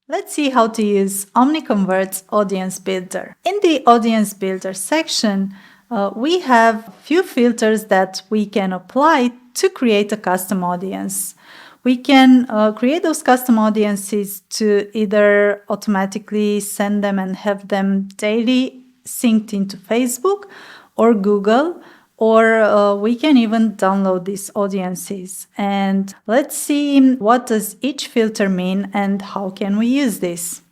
Let's see how to use Omniconvert's Audience Builder. In the Audience Builder section, we have a few filters that we can apply to create a custom audience. We can create those custom audiences to either automatically send them and have them daily synced into Facebook or Google, or we can even download these audiences. And let's see what does each filter mean and how can we use this.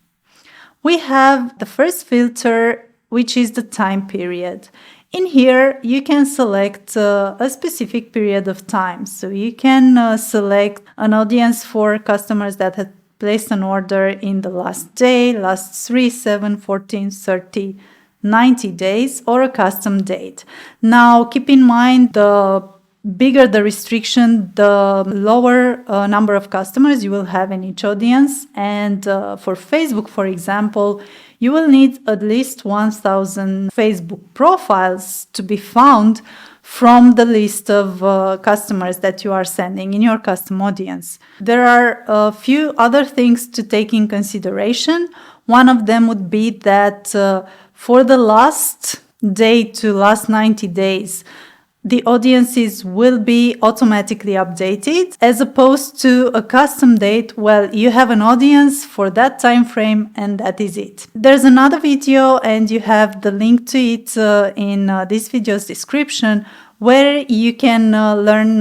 We have the first filter, which is the time period. In here, you can select a specific period of time. So you can select an audience for customers that had placed an order in the last day, last 3, 7, 14, 30, 90 days, or a custom date. Now, keep in mind, the bigger the restriction, the lower number of customers you will have in each audience. And for Facebook, for example, you will need at least 1,000 Facebook profiles to be found from the list of customers that you are sending in your custom audience. There are a few other things to take in consideration. One of them would be that for the last day to last 90 days, the audiences will be automatically updated, as opposed to a custom date. Well, you have an audience for that time frame and that is it. There's another video and you have the link to it in this video's description, where you can learn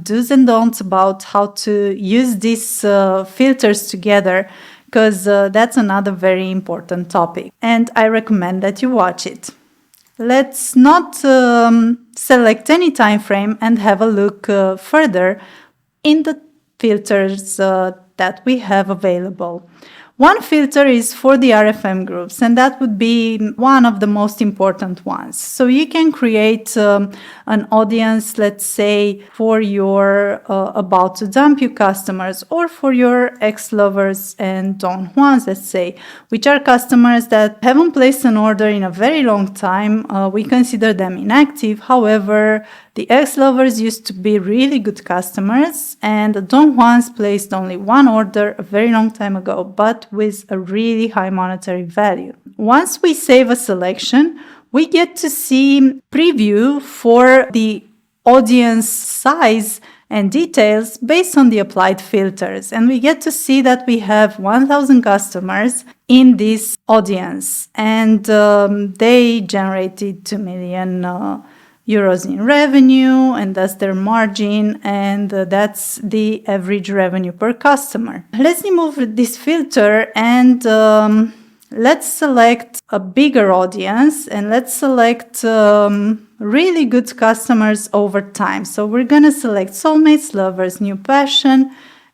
do's and don'ts about how to use these filters together, because that's another very important topic, and I recommend that you watch it. Let's not select any time frame and have a look further in the filters that we have available. One filter is for the RFM groups, and that would be one of the most important ones. So you can create an audience, let's say, for your about to dump you customers, or for your ex-lovers and Don Juans, let's say, which are customers that haven't placed an order in a very long time. We consider them inactive. However, the ex-lovers used to be really good customers, and the Don Juans placed only one order a very long time ago, but with a really high monetary value. Once we save a selection, we get to see preview for the audience size and details based on the applied filters. And we get to see that we have 1,000 customers in this audience, and they generated 2 million euros in revenue, and that's their margin, and that's the average revenue per customer. Let's remove this filter and let's select a bigger audience, and let's select really good customers over time. So we're gonna select soulmates, lovers, new passion,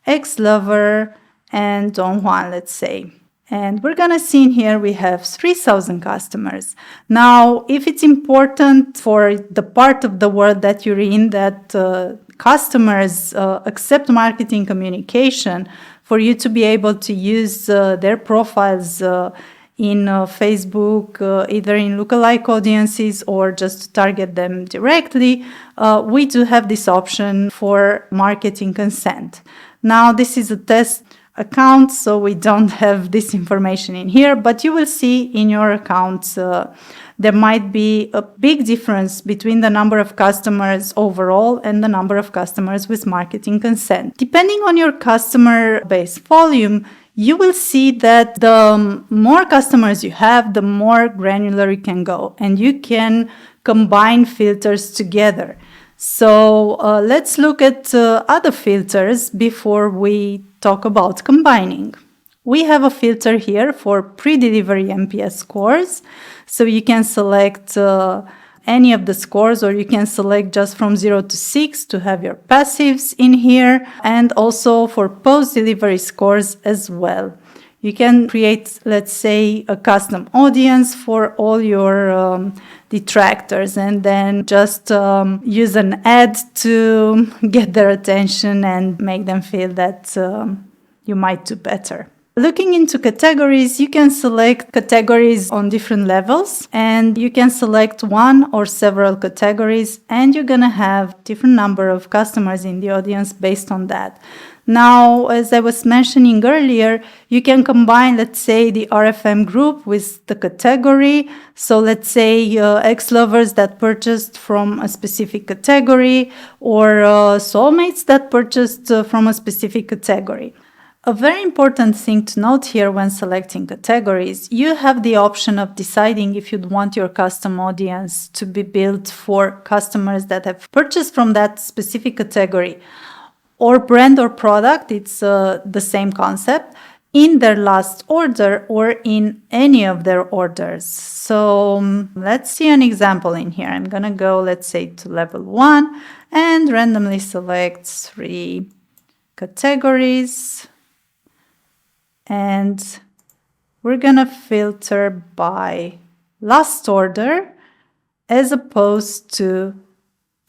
ex-lover, and Don Juan, let's say. And we're gonna see in here we have 3,000 customers. Now, if it's important for the part of the world that you're in, that customers accept marketing communication, for you to be able to use their profiles in Facebook, either in lookalike audiences or just to target them directly, we do have this option for marketing consent. Now, this is a test account, so we don't have this information in here, but you will see in your accounts there might be a big difference between the number of customers overall and the number of customers with marketing consent. Depending on your customer base volume, you will see that the more customers you have, the more granular you can go, and you can combine filters together. So let's look at other filters before we talk about combining. We have a filter here for pre-delivery NPS scores. So you can select any of the scores, or you can select just from 0 to 6 to have your passives in here, and also for post-delivery scores as well. You can create, let's say, a custom audience for all your detractors, and then just use an ad to get their attention and make them feel that you might do better. Looking into categories, you can select categories on different levels, and you can select one or several categories, and you're gonna have different number of customers in the audience based on that. Now, as I was mentioning earlier, you can combine, let's say, the RFM group with the category. So let's say ex-lovers that purchased from a specific category, or soulmates that purchased from a specific category. A very important thing to note here when selecting categories, you have the option of deciding if you'd want your custom audience to be built for customers that have purchased from that specific category or brand or product, it's the same concept, in their last order or in any of their orders. So let's see an example in here. I'm gonna go, let's say, to level 1 and randomly select 3 categories. And we're gonna filter by last order as opposed to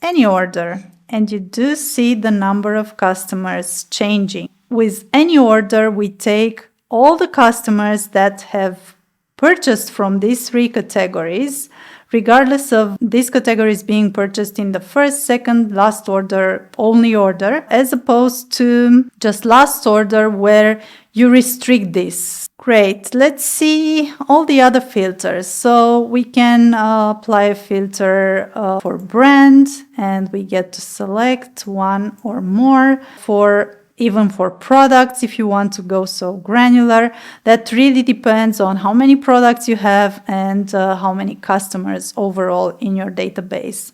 any order. And you do see the number of customers changing. With any order, we take all the customers that have purchased from these 3 categories, regardless of these categories being purchased in the first, second, last order, only order, as opposed to just last order where you restrict this. Great, let's see all the other filters. So we can apply a filter for brand, and we get to select 1 or more even for products, if you want to go so granular. That really depends on how many products you have and how many customers overall in your database.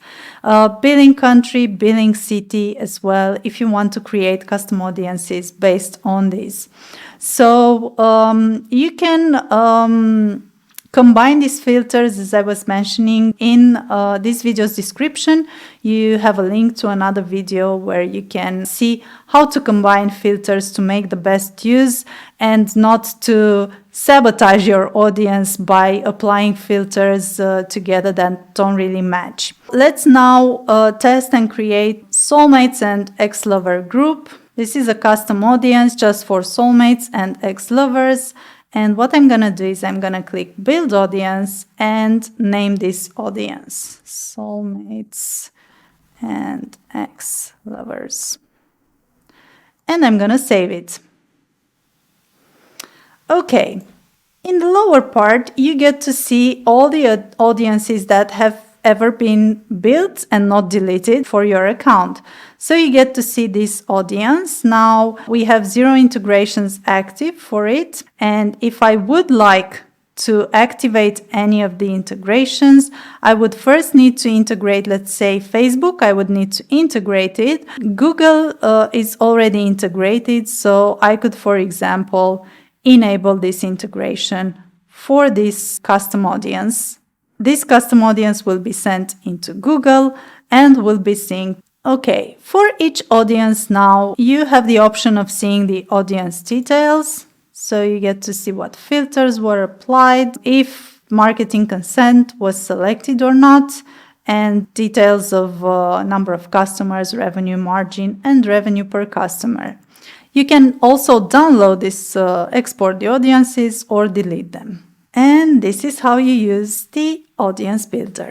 Billing country, billing city as well, if you want to create custom audiences based on these. So you can combine these filters, as I was mentioning. In this video's description, you have a link to another video where you can see how to combine filters to make the best use and not to sabotage your audience by applying filters together that don't really match. Let's now test and create soulmates and ex-lover group. This is a custom audience just for soulmates and ex-lovers. And what I'm gonna do is I'm gonna click build audience and name this audience soulmates and ex-lovers. And I'm gonna save it. Okay, in the lower part, you get to see all the audiences that have ever been built and not deleted for your account. So you get to see this audience. Now we have 0 integrations active for it. And if I would like to activate any of the integrations, I would first need to integrate, let's say, Facebook. I would need to integrate it. Google is already integrated. So I could, for example, enable this integration for this custom audience. This custom audience will be sent into Google and will be synced. Okay, for each audience now, you have the option of seeing the audience details. So you get to see what filters were applied, if marketing consent was selected or not, and details of number of customers, revenue margin, and revenue per customer. You can also download this, export the audiences or delete them. And this is how you use the Audience Builder.